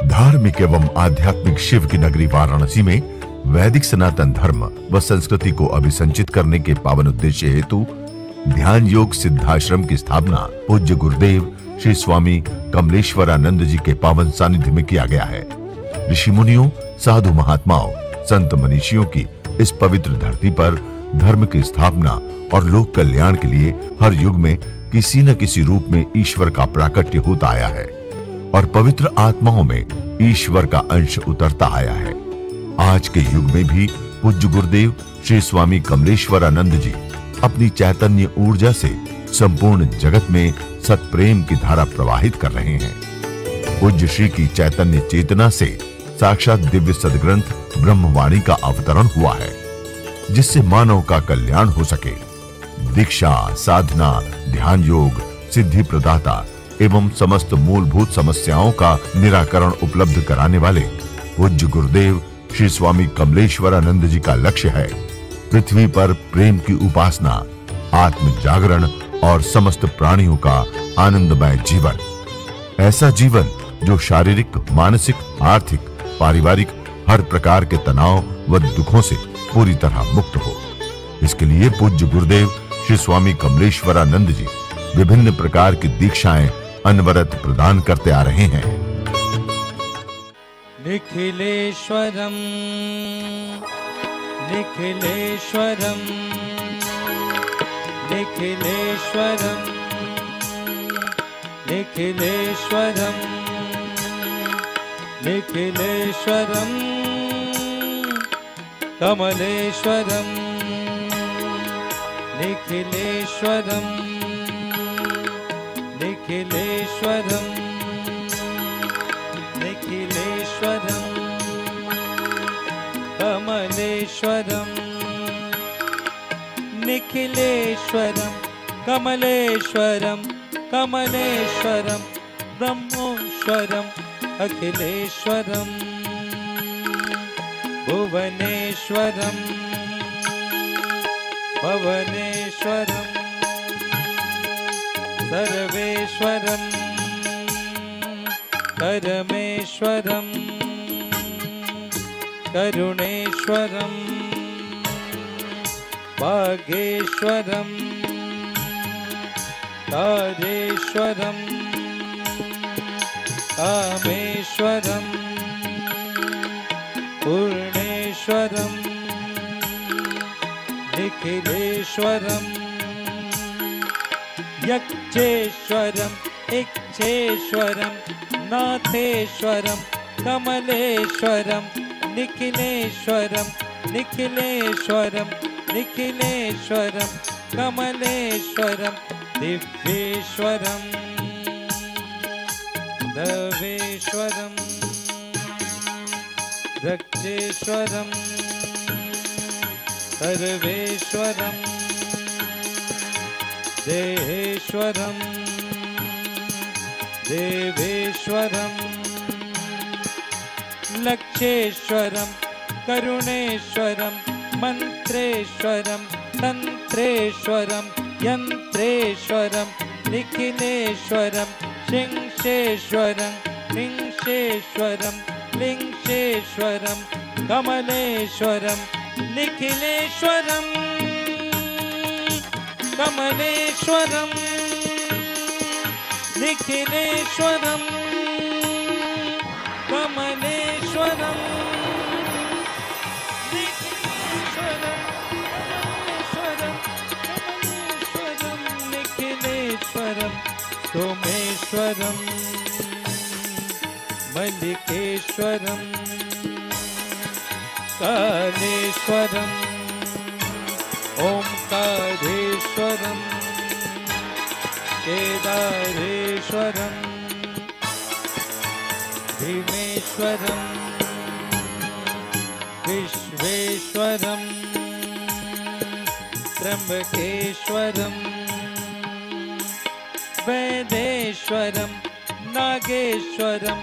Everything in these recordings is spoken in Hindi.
धार्मिक एवं आध्यात्मिक शिव की नगरी वाराणसी में वैदिक सनातन धर्म व संस्कृति को अभिसंचित करने के पावन उद्देश्य हेतु ध्यान योग सिद्धाश्रम की स्थापना पूज्य गुरुदेव श्री स्वामी कमलेश्वरानंद जी के पावन सानिध्य में किया गया है। ऋषि मुनियों, साधु महात्माओं, संत मनीषियों की इस पवित्र धरती पर धर्म की स्थापना और लोक कल्याण के लिए हर युग में किसी न किसी रूप में ईश्वर का प्राकट्य होता आया है और पवित्र आत्माओं में ईश्वर का अंश उतरता आया है। आज के युग में भी पूज्य गुरुदेव श्री स्वामी कमलेश्वरानंद जी अपनी चैतन्य ऊर्जा से संपूर्ण जगत में सत्प्रेम की धारा प्रवाहित कर रहे हैं। पूज्य श्री की चैतन्य चेतना से साक्षात दिव्य सदग्रंथ ब्रह्मवाणी का अवतरण हुआ है, जिससे मानव का कल्याण हो सके। दीक्षा, साधना, ध्यान योग, सिद्धि प्रदाता एवं समस्त मूलभूत समस्याओं का निराकरण उपलब्ध कराने वाले पूज्य गुरुदेव श्री स्वामी कमलेश्वरानंद जी का लक्ष्य है पृथ्वी पर प्रेम की उपासना, आत्म जागरण और समस्त प्राणियों का आनंदमय जीवन। ऐसा जीवन जो शारीरिक, मानसिक, आर्थिक, पारिवारिक हर प्रकार के तनाव व दुखों से पूरी तरह मुक्त हो। इसके लिए पूज्य गुरुदेव श्री स्वामी कमलेश्वरानंद जी विभिन्न प्रकार की दीक्षाएं अनवरत प्रदान करते आ रहे हैं। निखिलेश्वरम निखिलेश्वरम निखिलेश्वरम निखिलेश्वरम निखिलेश्वरम कमलेश्वरम निखिलेश्वरम निखिलेश्वरम निखिलेश्वरम कमलेश्वरम निखिलेश्वरम कमलेश्वरम कमलेश्वरम ब्रह्मेश्वरम अखिलेश्वरम भुवनेश्वरम भवनेश्वरम सर्वेश्वरम परमेश्वरम करुणेश्वरम भागेश्वरम कारेश्वरम कामेश्वरम पूर्णेश्वरम निखिलेश्वरम यक्षेश्वरम इच्छेश्वरम नाथेश्वरम कमलेश्वरम निखिलेश्वरम निखिलेश्वरम निखिलेश्वरम कमलेश्वरम दिव्येश्वरम दवेश्वरम रक्षेश्वरम सर्वेश्वरम देहेश्वरम देवेश्वरम लक्षेश्वरम करुणेश्वरम मंत्रेश्वरम तंत्रेश्वरम यंत्रेश्वरम निखिलेश्वरम शिंशेश्वरम लिंशेश्वरम लिंशेश्वरम कमलेश्वरम निखिलेश्वरम कमलेश्वरम निखिलेश्वरम कमलेश्वरम निखिलेश्वरम कमलेश्वरम निखिलेश्वरम सोमेश्वरम मल्लिकेश्वरम कालेश्वरम ओंकारेश्वरम केदारेश्वरम भीमेश्वरम विश्वेश्वरम त्र्यंबकेश्वरम वैदेश्वरम नागेश्वरम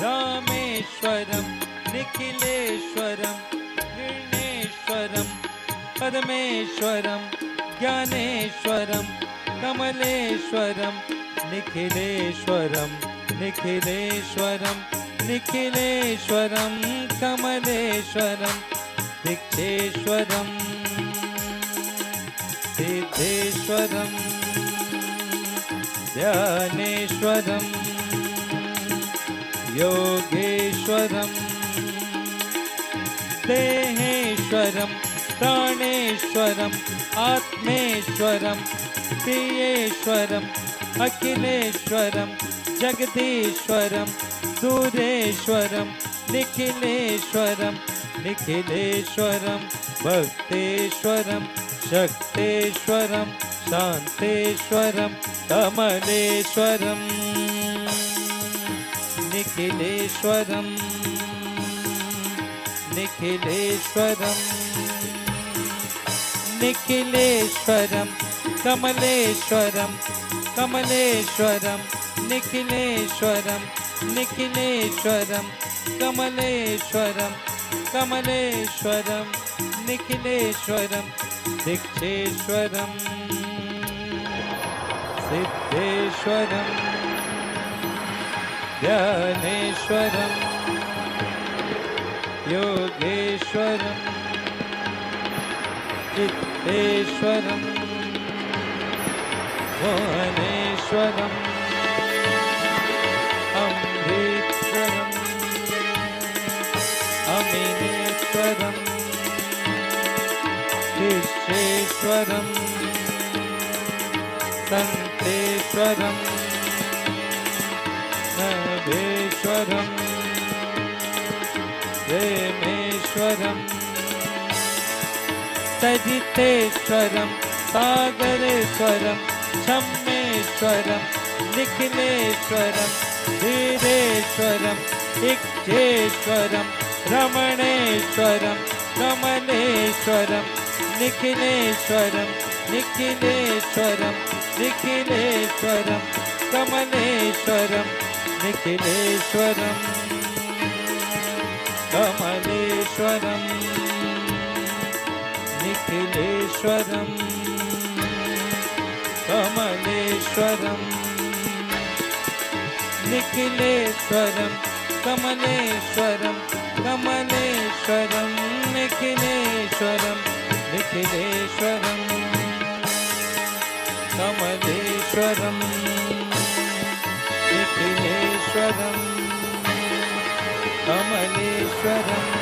रामेश्वरम निखिलेश्वरम निर्णेश्वरम पद्मेश्वरम ज्ञानेश्वरम कमलेश्वरम निखिलेश्वरम निखिलेश्वरं निखिलेश्वरं कमलेश्वरं दीक्षेश्वरं सिद्धेश्वरं ध्यानेश्वरं योगेश्वरं देहेश्वरं प्राणेश्वरं आत्मेश्वरं प्रियेश्वरं अखिलेश्वरं जगदीश्वरं दूरेश्वरं निखिलेश्वरं निखिलेश्वरं भक्तेश्वरं शक्तेश्वरं शांतेश्वरं कमलेश्वरं निखिलेश्वरं निखिलेश्वरं निखिलेश्वरं कमलेश्वरं कमलेश्वरं निखिलेश्वरं निखिलेश्वरं कमलेश्वरं कमलेश्वरं निखिलेश्वरं दीक्षेश्वरं सिद्धेश्वरं ध्यानेश्वरं योगेश्वरं चित्तेश्वरं मोहनेश्वरं अमृतसरं अमीनेश्वरं विश्वेश्वरं संतेश्वरं नभेश्वरं प्रेमेश्वरं सजितेश्वरं सागरेश्वरं क्षमेश्वरं निखिलेश्वरं धीरेश्वरं इच्छेश्वरं रमणेश्वरं कमलेश्वरं निखिलेश्वरं निखिलेश्वरं निखिलेश्वरं कमलेश्वरं निखिलेश्वरं कमलेश्वरं निखिलेश्वरं कमलेश्वरं निखिलेश्वरं कमलेश्वरं कमलेश्वरं निखिलेश्वरं निखिलेश्वरं कमलेश्वरं निखिलेश्वरं कमलेश्वरं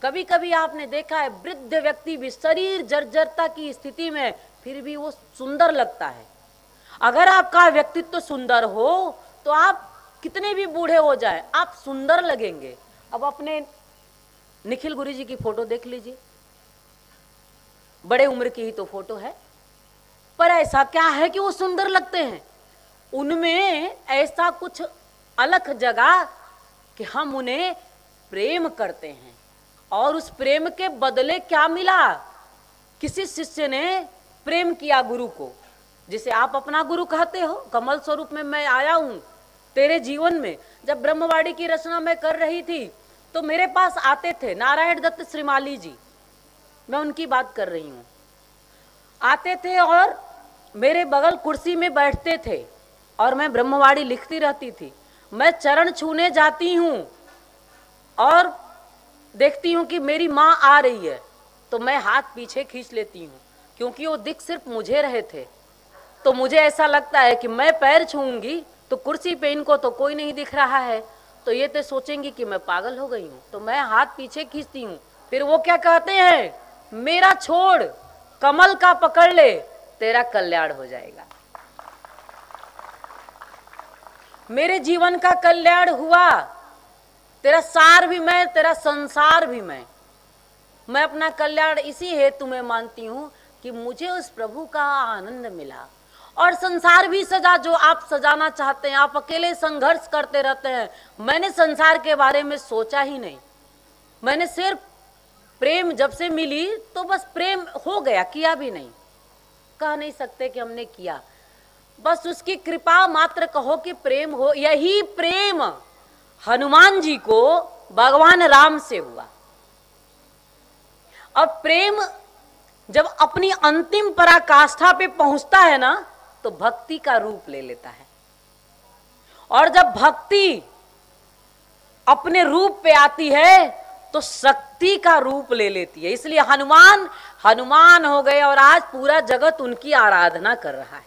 कभी कभी आपने देखा है वृद्ध व्यक्ति भी शरीर जर्जरता की स्थिति में फिर भी वो सुंदर लगता है। अगर आपका व्यक्तित्व सुंदर हो तो आप कितने भी बूढ़े हो जाए आप सुंदर लगेंगे। अब अपने निखिल गुरुजी की फोटो देख लीजिए, बड़े उम्र की ही तो फोटो है, पर ऐसा क्या है कि वो सुंदर लगते हैं। उनमें ऐसा कुछ अलग जगह कि हम उन्हें प्रेम करते हैं और उस प्रेम के बदले क्या मिला। किसी शिष्य ने प्रेम किया गुरु को, जिसे आप अपना गुरु कहते हो। कमल स्वरूप में मैं आया हूं तेरे जीवन में। जब ब्रह्मवाणी की रचना मैं कर रही थी तो मेरे पास आते थे नारायण दत्त श्रीमाली जी, मैं उनकी बात कर रही हूं। आते थे और मेरे बगल कुर्सी में बैठते थे और मैं ब्रह्मवाणी लिखती रहती थी। मैं चरण छूने जाती हूं और देखती हूं कि मेरी माँ आ रही है तो मैं हाथ पीछे खींच लेती हूं, क्योंकि वो दिख सिर्फ मुझे रहे थे। तो मुझे ऐसा लगता है कि मैं पैर छूऊंगी तो कुर्सी पे इनको तो कोई नहीं दिख रहा है, तो ये तो सोचेंगी कि मैं पागल हो गई हूँ। तो मैं हाथ पीछे खींचती हूँ। फिर वो क्या कहते हैं, मेरा छोड़, कमल का पकड़ ले, तेरा कल्याण हो जाएगा। मेरे जीवन का कल्याण हुआ तेरा सार भी मैं, तेरा संसार भी मैं अपना कल्याण इसी हेतु में मानती हूं कि मुझे उस प्रभु का आनंद मिला। और संसार भी सजा जो आप सजाना चाहते हैं, आप अकेले संघर्ष करते रहते हैं। मैंने संसार के बारे में सोचा ही नहीं, मैंने सिर्फ प्रेम जब से मिली तो बस प्रेम हो गया, किया भी नहीं, कह नहीं सकते कि हमने किया, बस उसकी कृपा मात्र कहो कि प्रेम हो। यही प्रेम हनुमान जी को भगवान राम से हुआ। अब प्रेम जब अपनी अंतिम पराकाष्ठा पे पहुंचता है ना, तो भक्ति का रूप ले लेता है। और जब भक्ति अपने रूप पे आती है तो शक्ति का रूप ले लेती है। इसलिए हनुमान हनुमान हो गए और आज पूरा जगत उनकी आराधना कर रहा है।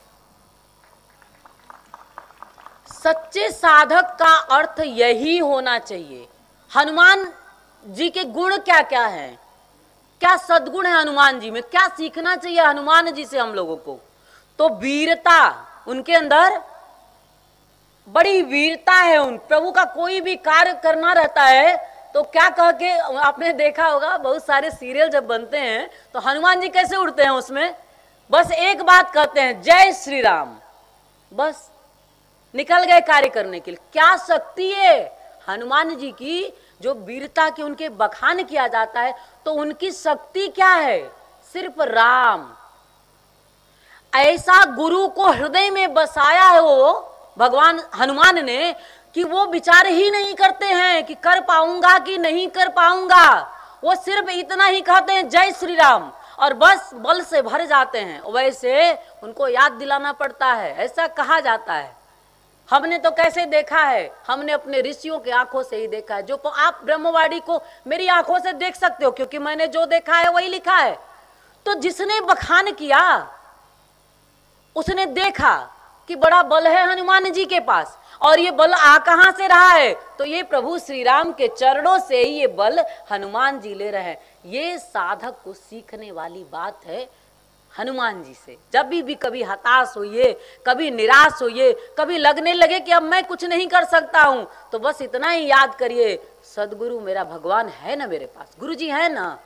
सच्चे साधक का अर्थ यही होना चाहिए। हनुमान जी के गुण क्या क्या हैं, क्या सद्गुण है हनुमान जी में, क्या सीखना चाहिए हनुमान जी से हम लोगों को? तो वीरता, उनके अंदर बड़ी वीरता है। उन प्रभु का कोई भी कार्य करना रहता है तो क्या कह के, आपने देखा होगा बहुत सारे सीरियल जब बनते हैं तो हनुमान जी कैसे उठते हैं उसमें, बस एक बात कहते हैं, जय श्री राम, बस निकल गए कार्य करने के लिए। क्या शक्ति है हनुमान जी की, जो वीरता की उनके बखान किया जाता है। तो उनकी शक्ति क्या है? सिर्फ राम। ऐसा गुरु को हृदय में बसाया है वो भगवान हनुमान ने कि वो विचार ही नहीं करते हैं कि कर पाऊंगा कि नहीं कर पाऊंगा। वो सिर्फ इतना ही कहते हैं जय श्री राम और बस बल से भर जाते हैं। वैसे उनको याद दिलाना पड़ता है, ऐसा कहा जाता है। हमने तो कैसे देखा है, हमने अपने ऋषियों की आंखों से ही देखा है। जो आप ब्रह्मवाणी को मेरी आंखों से देख सकते हो, क्योंकि मैंने जो देखा है वही लिखा है। तो जिसने बखान किया उसने देखा कि बड़ा बल है हनुमान जी के पास, और ये बल आ कहां से रहा है? तो ये प्रभु श्री राम के चरणों से ही ये बल हनुमान जी ले रहे हैं। ये साधक को सीखने वाली बात है हनुमान जी से। जब भी कभी हताश होइए, कभी निराश होइए, कभी लगने लगे कि अब मैं कुछ नहीं कर सकता हूं, तो बस इतना ही याद करिए, सदगुरु मेरा भगवान है ना मेरे पास, गुरु जी है ना।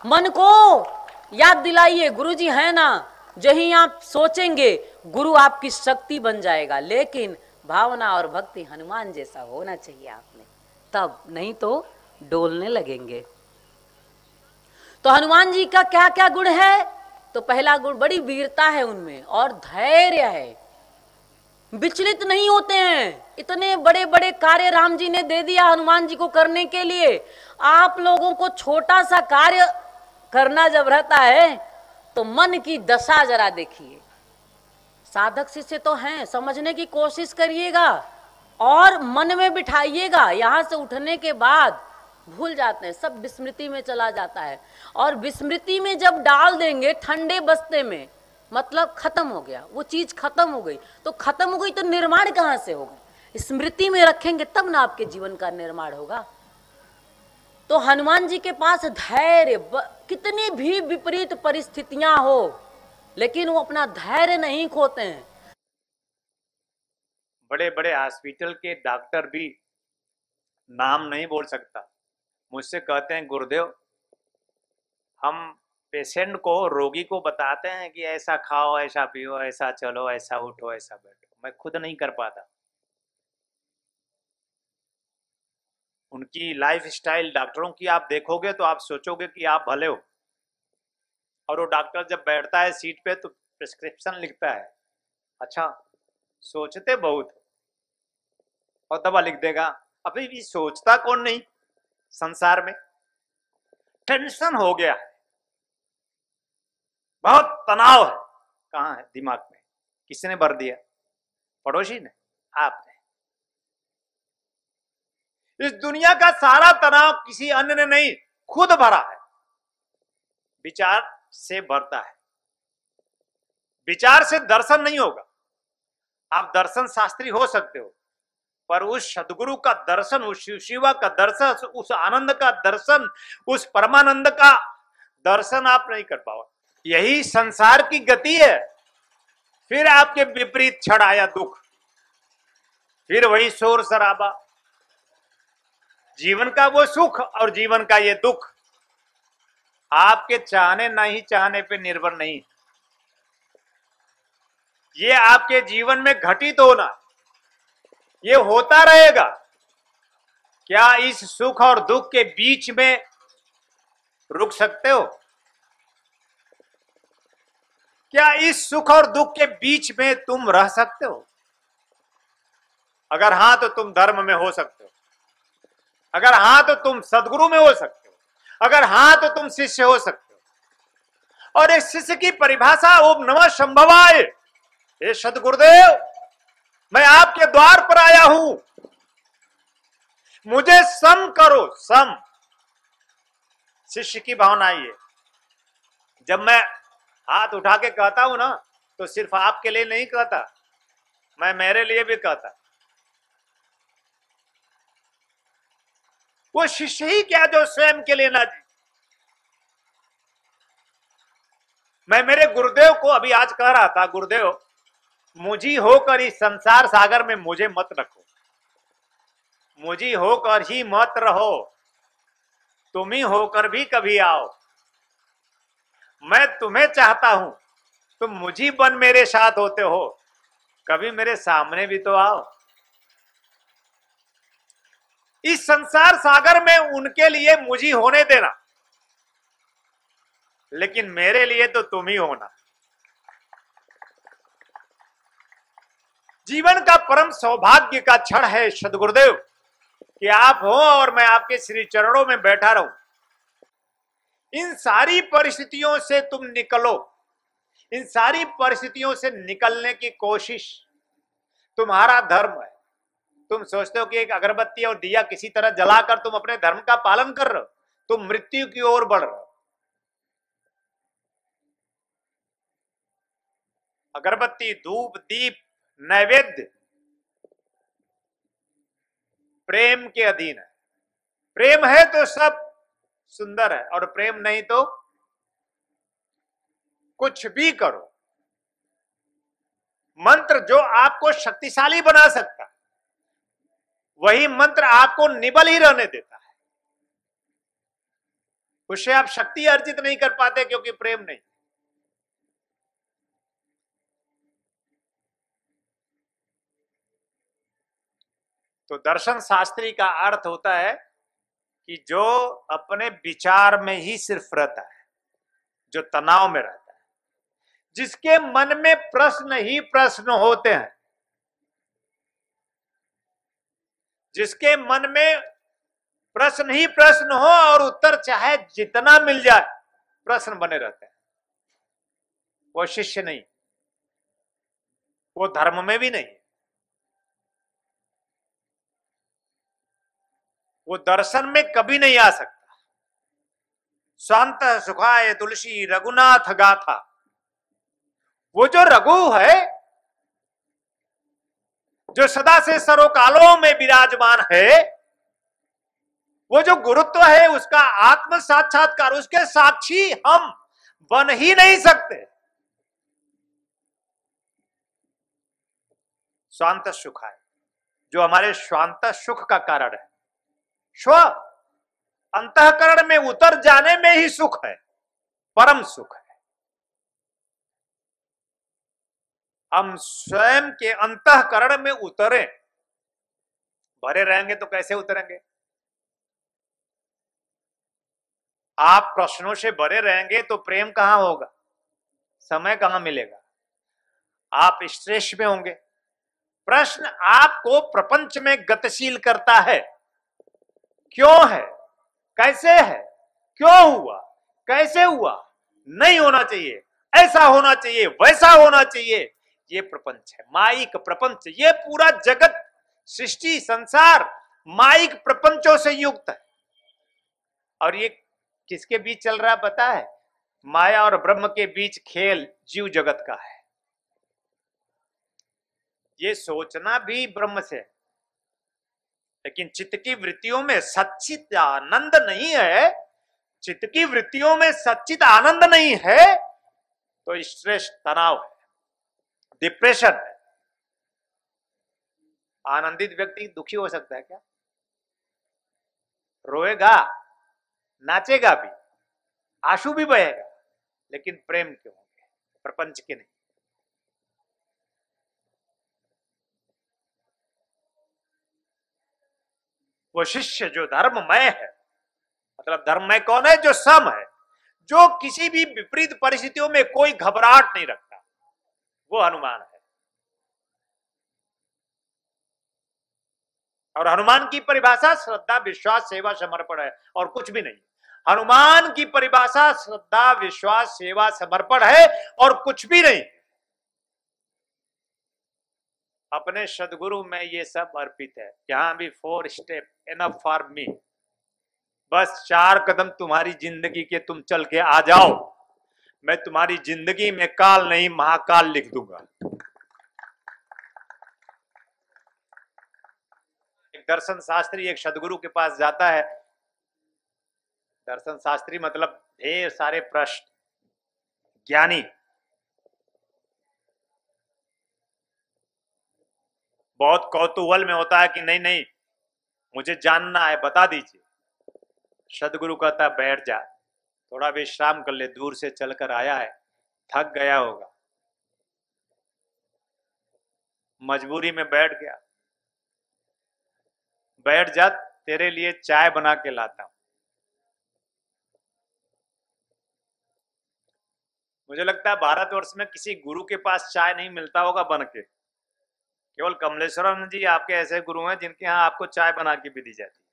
मन को याद दिलाइए, गुरु जी है ना। जहीं आप सोचेंगे गुरु आपकी शक्ति बन जाएगा। लेकिन भावना और भक्ति हनुमान जैसा होना चाहिए आप में, तब नहीं तो डोलने लगेंगे। तो हनुमान जी का क्या क्या गुण है? तो पहला गुण बड़ी वीरता है उनमें और धैर्य है, विचलित नहीं होते हैं। इतने बड़े बड़े कार्य राम जी ने दे दिया हनुमान जी को करने के लिए। आप लोगों को छोटा सा कार्य करना जब रहता है तो मन की दशा जरा देखिए। साधक शिष्य तो हैं, समझने की कोशिश करिएगा और मन में बिठाइएगा। यहां से उठने के बाद भूल जाते हैं, सब विस्मृति में चला जाता है। और विस्मृति में जब डाल देंगे ठंडे बस्ते में, मतलब खत्म हो गया, वो चीज खत्म हो गई। तो खत्म हो गई तो निर्माण कहां से होगा? स्मृति में रखेंगे तब ना आपके जीवन का निर्माण होगा। तो हनुमान जी के पास धैर्य, कितनी भी विपरीत परिस्थितियां हो लेकिन वो अपना धैर्य नहीं खोते हैं। बड़े बड़े हॉस्पिटल के डॉक्टर भी नाम नहीं बोल सकता, मुझसे कहते हैं गुरुदेव हम पेशेंट को, रोगी को बताते हैं कि ऐसा खाओ, ऐसा पियो, ऐसा चलो, ऐसा उठो, ऐसा बैठो, मैं खुद नहीं कर पाता। उनकी लाइफ स्टाइल डॉक्टरों की आप देखोगे तो आप सोचोगे कि आप भले हो। और वो डॉक्टर जब बैठता है सीट पे तो प्रिस्क्रिप्शन लिखता है, अच्छा सोचते बहुत, और दवा लिख देगा। अभी भी सोचता कौन नहीं संसार में। टेंशन हो गया है, बहुत तनाव है। कहाँ है दिमाग में? किसने भर दिया? पड़ोसी ने, आपने। इस दुनिया का सारा तनाव किसी अन्य ने नहीं, खुद भरा है। विचार से भरता है। विचार से दर्शन नहीं होगा। आप दर्शन शास्त्री हो सकते हो, पर उस सदगुरु का दर्शन, उस शिवा का दर्शन, उस आनंद का दर्शन, उस परमानंद का दर्शन आप नहीं कर पाओगे। यही संसार की गति है। फिर आपके विपरीत क्षण आया दुख, फिर वही शोर शराबा, जीवन का वो सुख और जीवन का ये दुख आपके चाहने नहीं चाहने पे निर्भर नहीं, ये आपके जीवन में घटित होना, ये होता रहेगा। क्या इस सुख और दुख के बीच में रुक सकते हो? क्या इस सुख और दुख के बीच में तुम रह सकते हो? अगर हां तो तुम धर्म में हो सकते हो, अगर हां तो तुम सदगुरु में हो सकते हो, अगर हां तो तुम शिष्य हो सकते हो। और इस शिष्य की परिभाषा ओम नमः शंभवाय, हे सदगुरुदेव मैं आपके द्वार पर आया हूं, मुझे सम करो। सम शिष्य की भावना आई है। जब मैं हाथ उठा के कहता हूं ना तो सिर्फ आपके लिए नहीं कहता, मैं मेरे लिए भी कहता। वो शिष्य ही क्या जो स्वयं के लिए ना जी। मैं मेरे गुरुदेव को अभी आज कह रहा था, गुरुदेव मुझी होकर इस संसार सागर में मुझे मत रखो, मुझी होकर ही मत रहो, तुम ही होकर भी कभी आओ। मैं तुम्हें चाहता हूं, तुम मुझी बन मेरे साथ होते हो, कभी मेरे सामने भी तो आओ। इस संसार सागर में उनके लिए मुझी होने देना, लेकिन मेरे लिए तो तुम ही होना। जीवन का परम सौभाग्य का क्षण है सदगुरुदेव कि आप हो और मैं आपके श्री चरणों में बैठा रहूं। इन सारी परिस्थितियों से तुम निकलो, इन सारी परिस्थितियों से निकलने की कोशिश तुम्हारा धर्म है। तुम सोचते हो कि एक अगरबत्ती और दिया किसी तरह जलाकर तुम अपने धर्म का पालन कर रहे हो, तुम मृत्यु की ओर बढ़ रहे हो। अगरबत्ती, धूप, दीप, नैवेद्य प्रेम के अधीन है। प्रेम है तो सब सुंदर है, और प्रेम नहीं तो कुछ भी करो। मंत्र जो आपको शक्तिशाली बना सकता है, वही मंत्र आपको निबल ही रहने देता है। उससे आप शक्ति अर्जित नहीं कर पाते क्योंकि प्रेम नहीं। तो दर्शन शास्त्री का अर्थ होता है कि जो अपने विचार में ही सिर्फ रहता है, जो तनाव में रहता है, जिसके मन में प्रश्न ही प्रश्न होते हैं, जिसके मन में प्रश्न ही प्रश्न हो और उत्तर चाहे जितना मिल जाए, प्रश्न बने रहते हैं, वो शिष्य नहीं, वो धर्म में भी नहीं, वो दर्शन में कभी नहीं आ सकता। शांत सुखाय तुलसी रघुनाथ गाथा, वो जो रघु है, जो सदा से सरोकालों में विराजमान है, वो जो गुरुत्व है, उसका आत्म साक्षात्कार, उसके साक्षी हम बन ही नहीं सकते। शांत सुख है जो हमारे शांत सुख का कारण है। स्व अंतःकरण में उतर जाने में ही सुख है, परम सुख है। हम स्वयं के अंतःकरण में उतरे, भरे रहेंगे तो कैसे उतरेंगे? आप प्रश्नों से भरे रहेंगे तो प्रेम कहां होगा, समय कहां मिलेगा? आप स्ट्रेस में होंगे। प्रश्न आपको प्रपंच में गतिशील करता है। क्यों है, कैसे है, क्यों हुआ, कैसे हुआ, नहीं होना चाहिए, ऐसा होना चाहिए, वैसा होना चाहिए। ये प्रपंच है, माइक प्रपंच। ये पूरा जगत, सृष्टि, संसार माइक प्रपंचों से युक्त है। और ये किसके बीच चल रहा है पता है? माया और ब्रह्म के बीच खेल जीव जगत का है। ये सोचना भी ब्रह्म से है, लेकिन चित्त की वृत्तियों में सच्चित आनंद नहीं है, चित्त की वृत्तियों में सच्चित आनंद नहीं है तो स्ट्रेस, तनाव है, डिप्रेशन है। आनंदित व्यक्ति दुखी हो सकता है क्या? रोएगा, नाचेगा भी, आंसू भी बहेगा, लेकिन प्रेम के होंगे, प्रपंच के नहीं। वो शिष्य जो धर्ममय है, मतलब धर्ममय कौन है? जो सम है, जो किसी भी विपरीत परिस्थितियों में कोई घबराहट नहीं रखता, वो हनुमान है। और हनुमान की परिभाषा श्रद्धा, विश्वास, सेवा, समर्पण है, और कुछ भी नहीं। हनुमान की परिभाषा श्रद्धा, विश्वास, सेवा, समर्पण है, और कुछ भी नहीं। अपने सदगुरु में ये सब अर्पित है। यहां भी 4 स्टेप एनफ फॉर मी। बस 4 कदम तुम्हारी जिंदगी के तुम चल के आ जाओ, मैं तुम्हारी जिंदगी में काल नहीं महाकाल लिख दूंगा। एक दर्शन शास्त्री एक सदगुरु के पास जाता है। दर्शन शास्त्री मतलब ढेर सारे प्रश्न, ज्ञानी। बहुत कौतूहल में होता है कि नहीं नहीं मुझे जानना है, बता दीजिए। सदगुरु कहता है बैठ जा, थोड़ा विश्राम कर ले, दूर से चलकर आया है, थक गया होगा। मजबूरी में बैठ गया। बैठ जा, तेरे लिए चाय बना के लाता हूं। मुझे लगता है भारतवर्ष में किसी गुरु के पास चाय नहीं मिलता होगा बन के। केवल कमलेश्वरानंद जी आपके ऐसे गुरु हैं जिनके यहाँ आपको चाय बना के भी दी जाती है।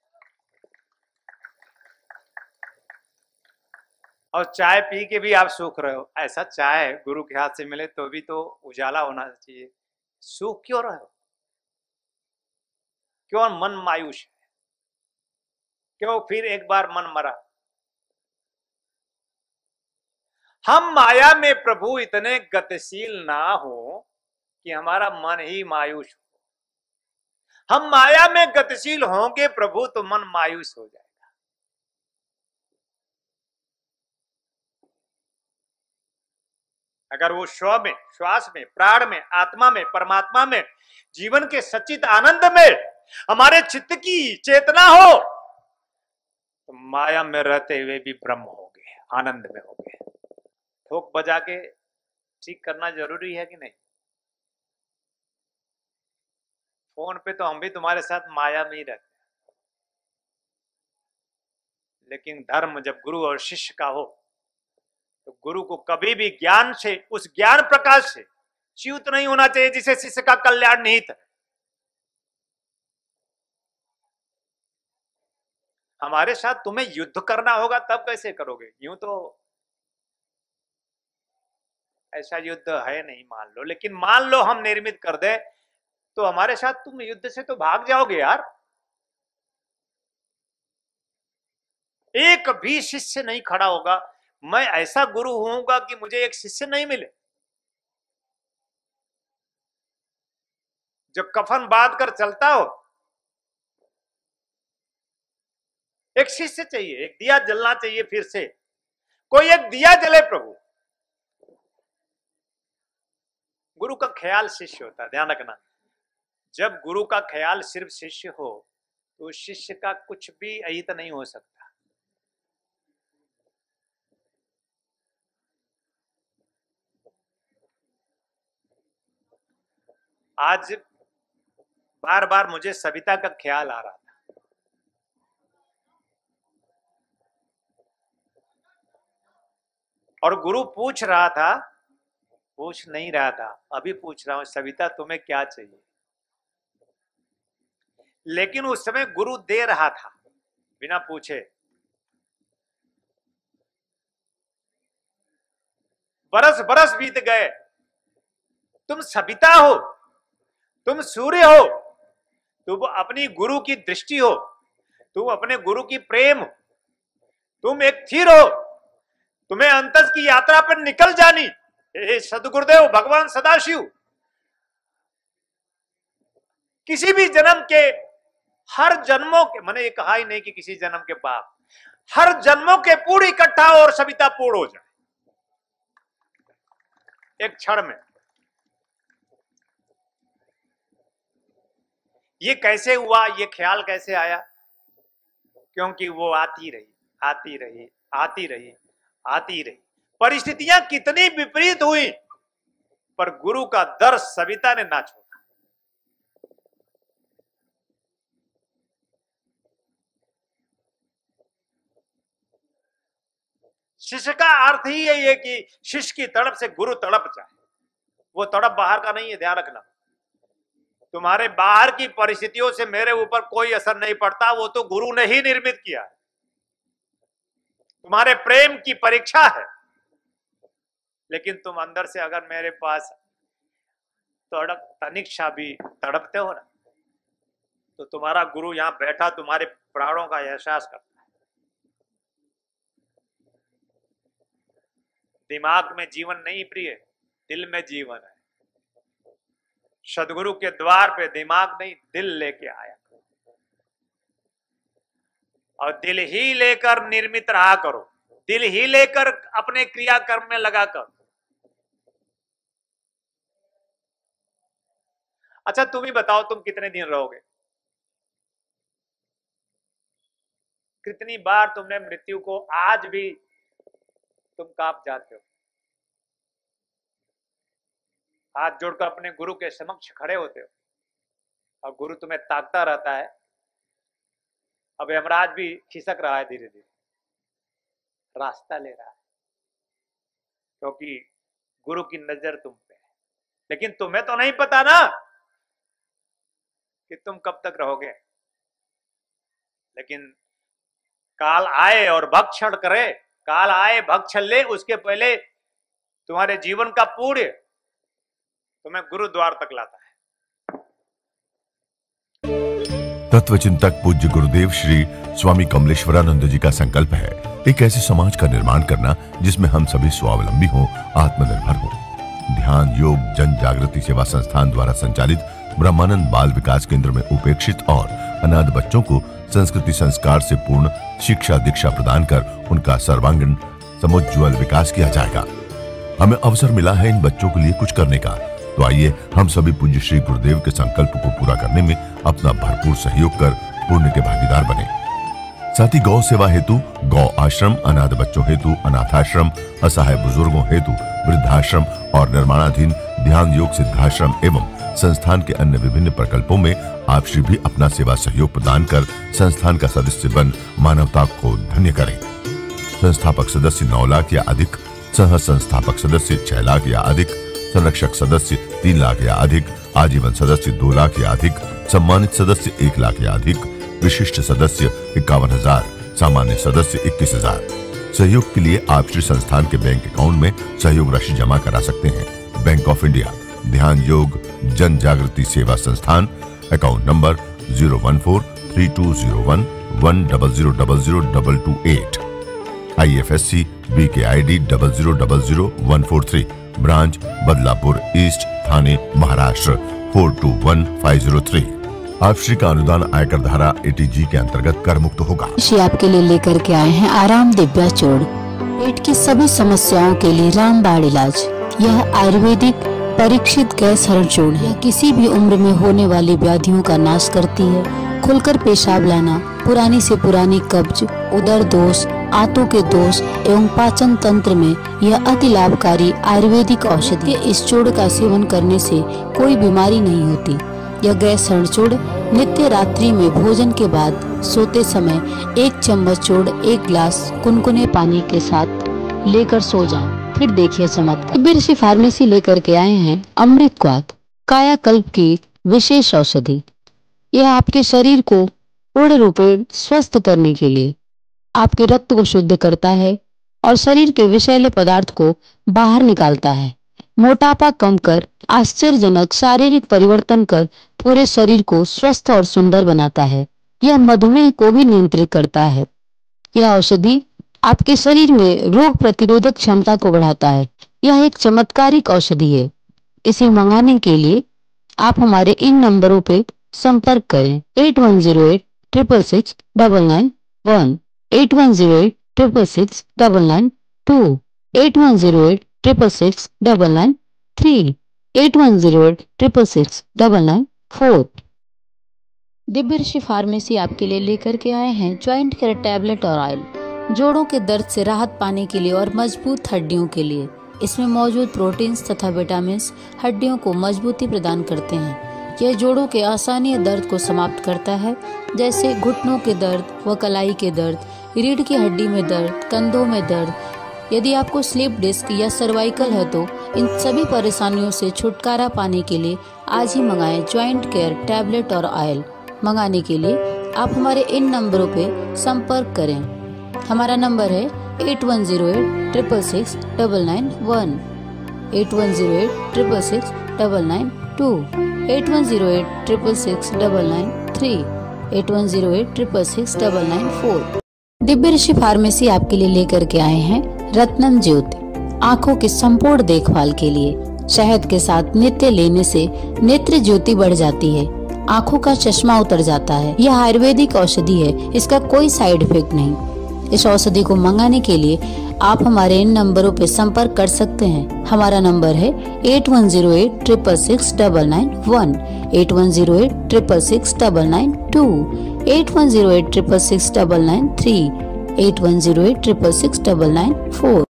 और चाय पी के भी आप सूख रहे हो। ऐसा चाय गुरु के हाथ से मिले तो भी तो उजाला होना चाहिए। सूख क्यों रहे हो? क्यों मन मायूस है? क्यों फिर एक बार मन मरा? हम माया में प्रभु इतने गतिशील ना हो कि हमारा मन ही मायूस हो। हम माया में गतिशील होंगे प्रभु तो मन मायूस हो जाएगा। अगर वो स्व में, श्वास में, प्राण में, आत्मा में, परमात्मा में, जीवन के सच्चित आनंद में हमारे चित्त की चेतना हो तो माया में रहते हुए भी ब्रह्म हो गए, आनंद में हो गए। ठोक बजा के ठीक करना जरूरी है कि नहीं? फोन पे तो हम भी तुम्हारे साथ माया में ही रहते हैं, लेकिन धर्म जब गुरु और शिष्य का हो तो गुरु को कभी भी ज्ञान से, उस ज्ञान प्रकाश से च्युत नहीं होना चाहिए जिसे शिष्य का कल्याण निहित है। हमारे साथ तुम्हें युद्ध करना होगा तब कैसे करोगे? यूं तो ऐसा युद्ध है नहीं मान लो, लेकिन मान लो हम निर्मित कर दे तो हमारे साथ तुम युद्ध से तो भाग जाओगे यार। एक भी शिष्य नहीं खड़ा होगा। मैं ऐसा गुरु होऊंगा कि मुझे एक शिष्य नहीं मिले जो कफन बांध कर चलता हो। एक शिष्य चाहिए, एक दिया जलना चाहिए। फिर से कोई एक दिया जले प्रभु। गुरु का ख्याल शिष्य होता है, ध्यान रखना। जब गुरु का ख्याल सिर्फ शिष्य हो तो शिष्य का कुछ भी अहित नहीं हो सकता। आज बार बार मुझे सविता का ख्याल आ रहा था। और गुरु पूछ रहा था, पूछ नहीं रहा था, अभी पूछ रहा हूं, सविता तुम्हें क्या चाहिए? लेकिन उस समय गुरु दे रहा था बिना पूछे। बरस बरस बीत गए। तुम सविता हो, तुम सूर्य हो, तुम अपनी गुरु की दृष्टि हो, तुम अपने गुरु की प्रेम हो, तुम एक थीर हो। तुम्हें अंतस की यात्रा पर निकल जानी। हे सदगुरुदेव भगवान सदाशिव, किसी भी जन्म के, हर जन्मों के, मैंने ये कहा ही नहीं कि किसी जन्म के बाद, हर जन्मों के पूर्ण इकट्ठा हो और सविता पूर्ण हो जाए एक क्षण में। ये कैसे हुआ? ये ख्याल कैसे आया? क्योंकि वो आती रही, आती रही, आती रही, आती रही। परिस्थितियां कितनी विपरीत हुई, पर गुरु का दर सविता ने ना छोड़ा। शिष्य का अर्थ ही यही है कि शिष्य की तड़प से गुरु तड़प जाए। वो तड़प बाहर का नहीं है, ध्यान रखना। तुम्हारे बाहर की परिस्थितियों से मेरे ऊपर कोई असर नहीं पड़ता, वो तो गुरु ने ही निर्मित किया है। तुम्हारे प्रेम की परीक्षा है, लेकिन तुम अंदर से अगर मेरे पास तनिक सा भी तड़पते हो ना, तो तुम्हारा गुरु यहां बैठा तुम्हारे प्राणों का एहसास करता है। दिमाग में जीवन नहीं प्रिय, दिल में जीवन है। सदगुरु के द्वार पे दिमाग नहीं, दिल लेके आया, और दिल ही लेकर निर्मित रहा करो, दिल ही लेकर अपने क्रियाकर्म में लगा कर। अच्छा तुम ही बताओ, तुम कितने दिन रहोगे? कितनी बार तुमने मृत्यु को आज भी तुम कांप जाते हो? हाथ जोड़कर अपने गुरु के समक्ष खड़े होते हो, और गुरु तुम्हें ताकता रहता है। अब यमराज भी खिसक रहा है, धीरे धीरे रास्ता ले रहा है, क्योंकि गुरु की नजर तुम पे है। लेकिन तुम्हें तो नहीं पता ना कि तुम कब तक रहोगे। लेकिन काल आए और भक्षण करे, काल आए भक्षण ले, उसके पहले तुम्हारे जीवन का पूर्ण तुम्हें गुरु द्वार तक लाता है। तत्वचिंतक पूज्य गुरुदेव श्री स्वामी कमलेश्वरानंद जी का संकल्प है एक ऐसे समाज का निर्माण करना जिसमें हम सभी स्वावलंबी हों, आत्मनिर्भर हों। ध्यान योग जन जागृति सेवा संस्थान द्वारा संचालित ब्रह्मानंद बाल विकास केंद्र में उपेक्षित और अनाथ बच्चों को संस्कृति संस्कार से पूर्ण शिक्षा दीक्षा प्रदान कर उनका सर्वांगीण समुज्ज्वल विकास किया जाएगा। हमें अवसर मिला है इन बच्चों के लिए कुछ करने का, तो आइए हम सभी पूज्य श्री गुरुदेव के संकल्प को पूरा करने में अपना भरपूर सहयोग कर पुण्य के भागीदार बने। साथ ही गौ सेवा हेतु गौ आश्रम, अनाथ बच्चों हेतु अनाथाश्रम, असहाय बुजुर्गों हेतु वृद्धाश्रम और निर्माणाधीन ध्यान योग सिद्धाश्रम एवं संस्थान के अन्य विभिन्न प्रकल्पों में आप श्री भी अपना सेवा सहयोग प्रदान कर संस्थान का सदस्य बन मानवता को धन्य करें। संस्थापक सदस्य 9 लाख या अधिक, सह संस्थापक सदस्य 6 लाख या अधिक, संरक्षक सदस्य 3 लाख या अधिक, आजीवन सदस्य 2 लाख या अधिक, सम्मानित सदस्य 1 लाख या अधिक, विशिष्ट सदस्य 51,000, सामान्य सदस्य 21,000। सहयोग के लिए आप श्री संस्थान के बैंक अकाउंट में सहयोग राशि जमा करा सकते हैं। बैंक ऑफ इंडिया ध्यान योग जन Jagriti Seva Sansthan, account number 014320110002228, IFSC BKID 0000143, branch Badlapur east, Thane Maharashtra 421503। आप श्री का अनुदान आयकर धारा 80G के अंतर्गत कर मुक्त होगा। श्री आपके लिए लेकर के आए हैं आराम दिव्या चूर्ण, पेट की सभी समस्याओं के लिए रामबाण इलाज। यह आयुर्वेदिक परीक्षित गैस हरण चूर्ण है। किसी भी उम्र में होने वाली व्याधियों का नाश करती है। खुलकर पेशाब लाना, पुरानी से पुरानी कब्ज, उदर दोष, आंतों के दोष एवं पाचन तंत्र में यह अति लाभकारी आयुर्वेदिक औषधि है। इस चूर्ण का सेवन करने से कोई बीमारी नहीं होती। यह गैस हरण चूर्ण नित्य रात्रि में भोजन के बाद सोते समय 1 चम्मच चूर्ण 1 गिलास कुनकुने पानी के साथ लेकर सो जाएं। फिर देखिए चमत्कार। बिरसी फार्मेसी लेकर के आए हैं अमृत क्वाथ, कायाकल्प की विशेष औषधि। यह आपके शरीर को पूर्ण रूप में स्वस्थ करने के लिए आपके रक्त को शुद्ध करता है और शरीर के विषैले पदार्थ को बाहर निकालता है। मोटापा कम कर आश्चर्यजनक शारीरिक परिवर्तन कर पूरे शरीर को स्वस्थ और सुंदर बनाता है। यह मधुमेह को भी नियंत्रित करता है। यह औषधि आपके शरीर में रोग प्रतिरोधक क्षमता को बढ़ाता है। यह एक चमत्कारिक औषधि है। इसे मंगाने के लिए आप हमारे इन नंबरों पे संपर्क करें। 8108666991, 8108666992, 8108666993, 8108666994। दिव्य ऋषि फार्मेसी आपके लिए लेकर के आए हैं जॉइंट केयर टैबलेट और ऑयल। जोड़ों के दर्द से राहत पाने के लिए और मजबूत हड्डियों के लिए। इसमें मौजूद प्रोटीन्स तथा विटामिन्स हड्डियों को मजबूती प्रदान करते हैं। यह जोड़ों के आसानी दर्द को समाप्त करता है, जैसे घुटनों के दर्द व कलाई के दर्द, रीढ़ की हड्डी में दर्द, कंधों में दर्द। यदि आपको स्लिप डिस्क या सर्वाइकल है तो इन सभी परेशानियों से छुटकारा पाने के लिए आज ही मंगाएं जॉइंट केयर टैबलेट और ऑयल। मंगाने के लिए आप हमारे इन नंबरों पे संपर्क करें। हमारा नंबर है 8108666991, 8108666992, 8108666993, 8108666994। दिव्य ऋषि फार्मेसी आपके लिए लेकर के आए हैं रत्नम ज्योति। आँखों की संपूर्ण देखभाल के लिए शहद के साथ नित्य लेने से नेत्र ज्योति बढ़ जाती है, आँखों का चश्मा उतर जाता है। यह आयुर्वेदिक औषधि है, इसका कोई साइड इफेक्ट नहीं। इस औषधि को मंगाने के लिए आप हमारे इन नंबरों पर संपर्क कर सकते हैं। हमारा नंबर है 8108666991, 8108666992, 8108666993, 8108666994।